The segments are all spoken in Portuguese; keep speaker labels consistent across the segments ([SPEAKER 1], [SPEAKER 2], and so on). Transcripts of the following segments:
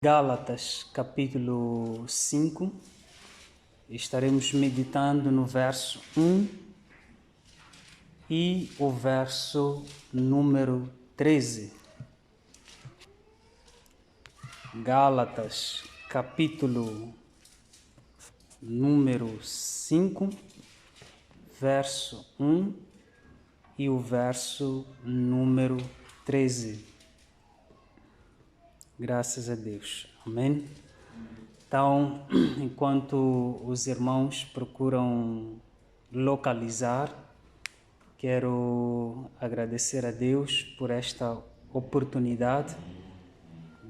[SPEAKER 1] Gálatas, capítulo 5, estaremos meditando no verso 1 e o verso número 13. Gálatas, capítulo número 5, verso 1 e o verso número 13. Graças a Deus. Amém? Então, enquanto os irmãos procuram localizar, quero agradecer a Deus por esta oportunidade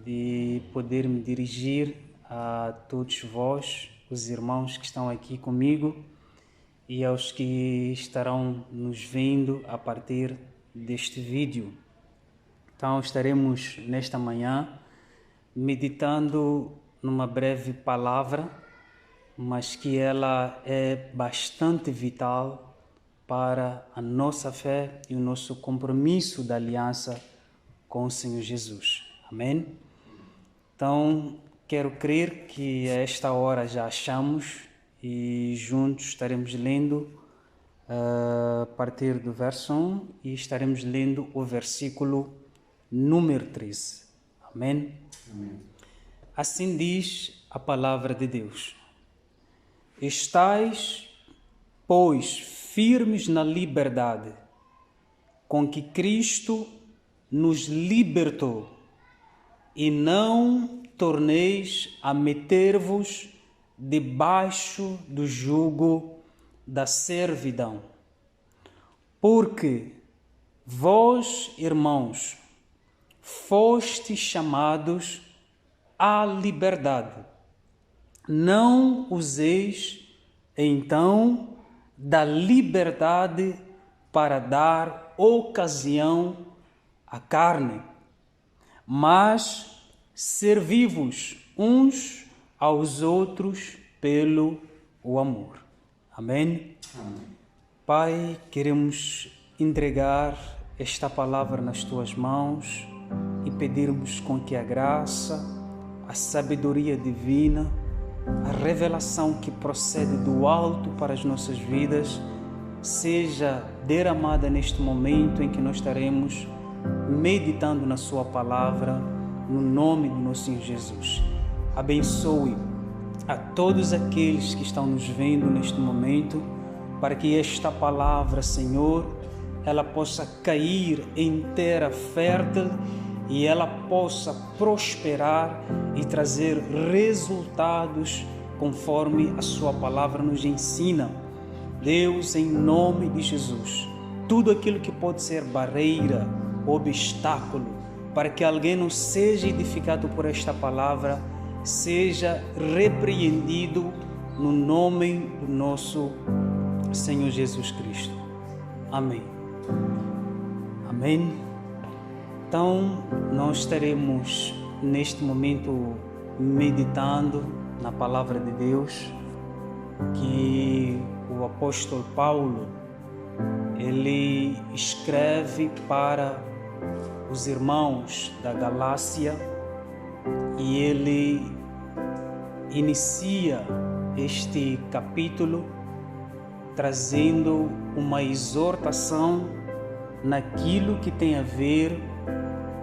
[SPEAKER 1] de poder me dirigir a todos vós, os irmãos que estão aqui comigo e aos que estarão nos vendo a partir deste vídeo. Então, estaremos nesta manhã meditando numa breve palavra, mas que ela é bastante vital para a nossa fé e o nosso compromisso da aliança com o Senhor Jesus. Amém? Então, quero crer que a esta hora já achamos e juntos estaremos lendo a partir do verso 1 e estaremos lendo o versículo número 13. Amém? Amém. Assim diz a palavra de Deus: estais, pois, firmes na liberdade com que Cristo nos libertou, e não torneis a meter-vos debaixo do jugo da servidão. Porque vós, irmãos, fostes chamados à liberdade. Não useis, então, da liberdade para dar ocasião à carne, mas servi-vos uns aos outros pelo amor. Amém? Amém. Pai, queremos entregar esta palavra nas tuas mãos e pedirmos com que a graça, a sabedoria divina, a revelação que procede do alto para as nossas vidas seja derramada neste momento em que nós estaremos meditando na sua palavra, no nome do nosso Senhor Jesus. Abençoe a todos aqueles que estão nos vendo neste momento, para que esta palavra, Senhor, ela possa cair em terra fértil e ela possa prosperar e trazer resultados conforme a sua palavra nos ensina. Deus, em nome de Jesus, tudo aquilo que pode ser barreira, obstáculo, para que alguém não seja edificado por esta palavra, seja repreendido no nome do nosso Senhor Jesus Cristo. Amém. Amém. Então, nós estaremos neste momento meditando na palavra de Deus que o apóstolo Paulo, ele escreve para os irmãos da Galácia e ele inicia este capítulo trazendo uma exortação naquilo que tem a ver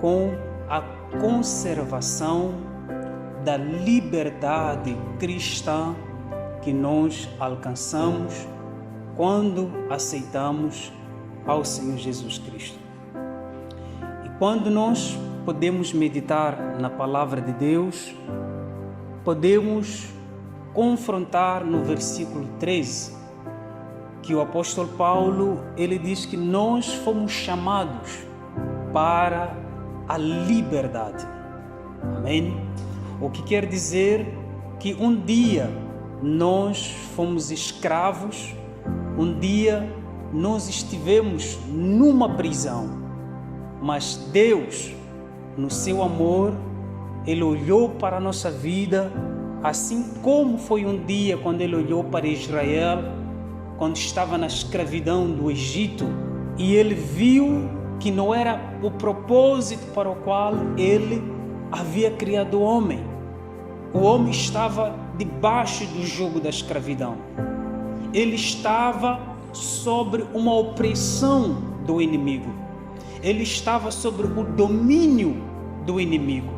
[SPEAKER 1] com a conservação da liberdade cristã que nós alcançamos quando aceitamos ao Senhor Jesus Cristo. E quando nós podemos meditar na palavra de Deus, podemos confrontar no versículo 13, que o apóstolo Paulo, ele diz que nós fomos chamados para a liberdade. Amém? O que quer dizer que um dia nós fomos escravos, um dia nós estivemos numa prisão, mas Deus, no seu amor, Ele olhou para a nossa vida, assim como foi um dia quando Ele olhou para Israel, quando estava na escravidão do Egito, e Ele viu que não era o propósito para o qual Ele havia criado o homem. o homem estava debaixo do jugo da escravidão. Ele estava sobre uma opressão do inimigo. Ele estava sobre o domínio do inimigo.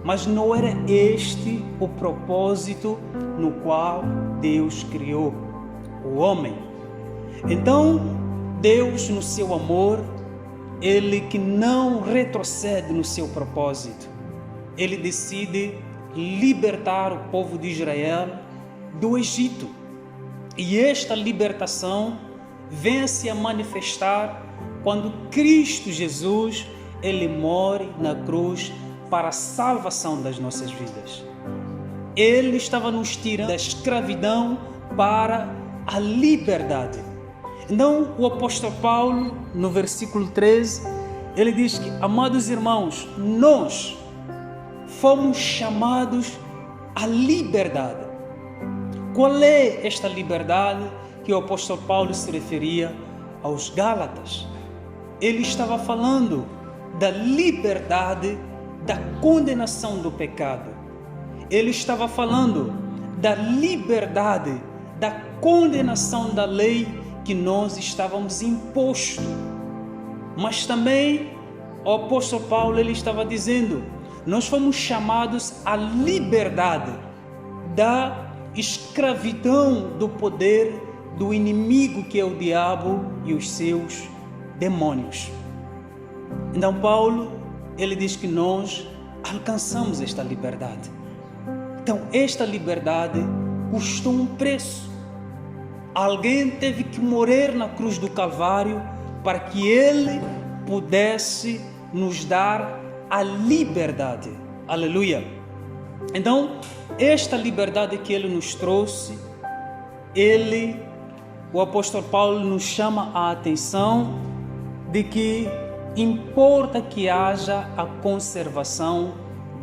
[SPEAKER 1] Mas não era este o propósito no qual Deus criou o homem. Então, Deus, no seu amor, Ele que não retrocede no seu propósito, Ele decide libertar o povo de Israel do Egito. E esta libertação vem a se manifestar quando Cristo Jesus, Ele morre na cruz para a salvação das nossas vidas. Ele estava nos tirando da escravidão para a liberdade. Então, o apóstolo Paulo, no versículo 13, ele diz que, amados irmãos, nós fomos chamados à liberdade. Qual é esta liberdade que o apóstolo Paulo se referia aos Gálatas? Ele estava falando da liberdade da condenação do pecado. Ele estava falando da liberdade da condenação da lei que nós estávamos imposto. Mas também o apóstolo Paulo, ele estava dizendo, nós fomos chamados à liberdade da escravidão do poder do inimigo, que é o diabo e os seus demônios. Então Paulo, ele diz que nós alcançamos esta liberdade. Então esta liberdade custou um preço. Alguém teve que morrer na cruz do Calvário para que Ele pudesse nos dar a liberdade. Aleluia! Então, esta liberdade que Ele nos trouxe, o apóstolo Paulo nos chama a atenção de que importa que haja a conservação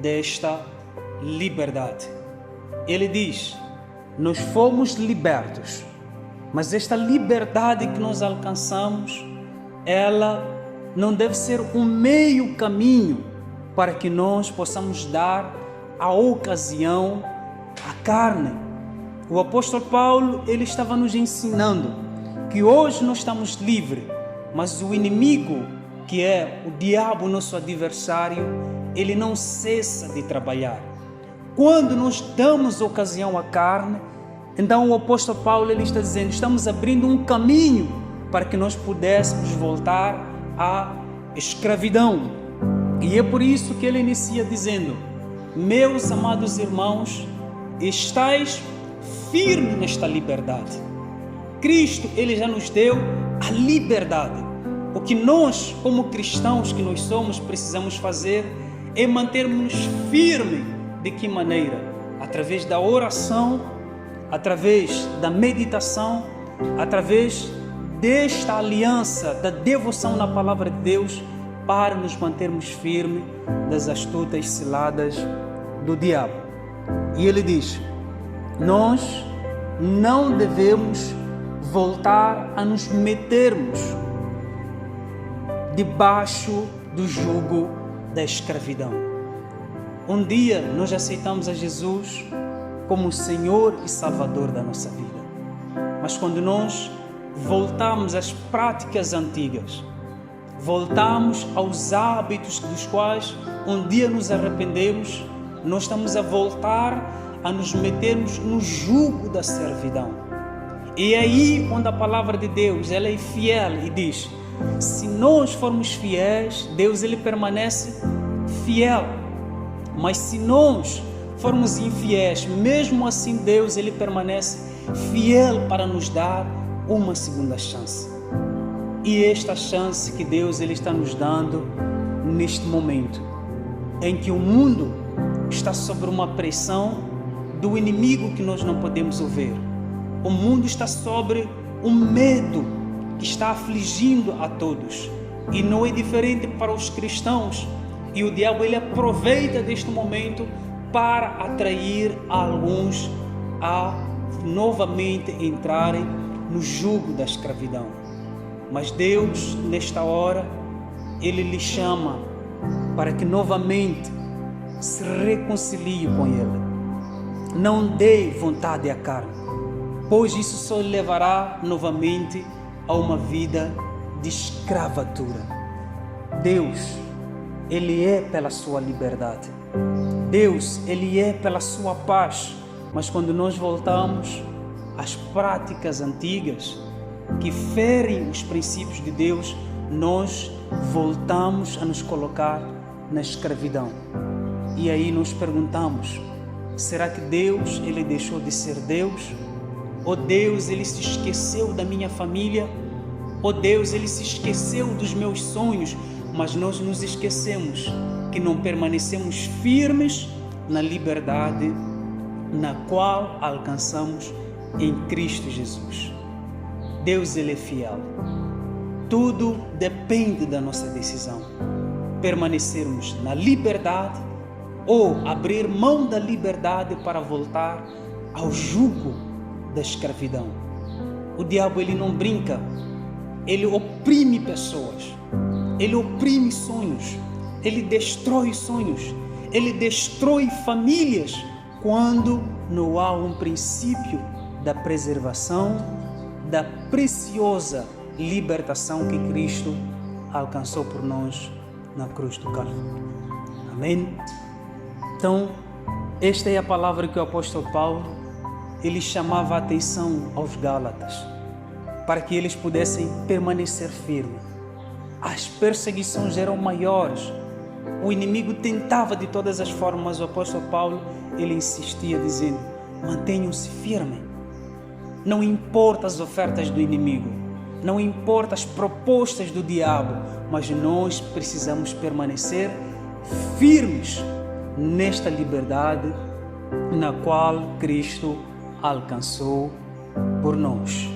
[SPEAKER 1] desta liberdade. Ele diz, nós fomos libertos, mas esta liberdade que nós alcançamos, ela não deve ser um meio caminho para que nós possamos dar a ocasião à carne. O apóstolo Paulo, ele estava nos ensinando que hoje nós estamos livres, mas o inimigo, que é o diabo, nosso adversário, ele não cessa de trabalhar. Quando nós damos ocasião à carne, então o apóstolo Paulo, ele está dizendo, estamos abrindo um caminho para que nós pudéssemos voltar à escravidão. E é por isso que ele inicia dizendo, meus amados irmãos, estais firmes nesta liberdade. Cristo, ele já nos deu a liberdade. O que nós, como cristãos que nós somos, precisamos fazer é mantermos firmes. De que maneira? Através da oração, através da meditação, através desta aliança, da devoção na palavra de Deus, para nos mantermos firmes das astutas ciladas do diabo. E ele diz, nós não devemos voltar a nos metermos debaixo do jugo da escravidão. Um dia nós aceitamos a Jesus como Senhor e Salvador da nossa vida. Mas quando nós voltamos às práticas antigas, voltamos aos hábitos dos quais um dia nos arrependemos, nós estamos a voltar a nos metermos no jugo da servidão. E é aí onde a palavra de Deus, ela é fiel e diz, se nós formos fiéis, Deus, ele permanece fiel. Mas se nós formos infiéis, mesmo assim Deus, ele permanece fiel para nos dar uma segunda chance. E esta chance que Deus, ele está nos dando neste momento, em que o mundo está sob uma pressão do inimigo que nós não podemos ouvir. O mundo está sobre um medo que está afligindo a todos. E não é diferente para os cristãos. E o diabo, ele aproveita deste momento para atrair alguns a novamente entrarem no jugo da escravidão. Mas Deus, nesta hora, ele lhe chama para que novamente se reconcilie com Ele. Não dê vontade à carne, pois isso só levará novamente a uma vida de escravatura. Deus, Ele é pela sua liberdade. Deus, Ele é pela sua paz. Mas quando nós voltamos às práticas antigas que ferem os princípios de Deus, nós voltamos a nos colocar na escravidão. E aí nós perguntamos: será que Deus, Ele deixou de ser Deus? Ou Deus, Ele se esqueceu da minha família? Ou Deus, Ele se esqueceu dos meus sonhos? Mas nós nos esquecemos que não permanecemos firmes na liberdade na qual alcançamos em Cristo Jesus. Deus, Ele é fiel. Tudo depende da nossa decisão. Permanecermos na liberdade ou abrir mão da liberdade para voltar ao jugo da escravidão. O diabo, ele não brinca. Ele oprime pessoas. Ele oprime sonhos. Ele destrói sonhos. Ele destrói famílias quando não há um princípio da preservação, da preciosa libertação que Cristo alcançou por nós na cruz do Calvário. Amém? Então, esta é a palavra que o apóstolo Paulo, ele chamava a atenção aos Gálatas, para que eles pudessem permanecer firmes. As perseguições eram maiores, o inimigo tentava de todas as formas, mas o apóstolo Paulo, ele insistia dizendo: mantenham-se firmes. Não importa as ofertas do inimigo, não importa as propostas do diabo, mas nós precisamos permanecer firmes nesta liberdade na qual Cristo alcançou por nós.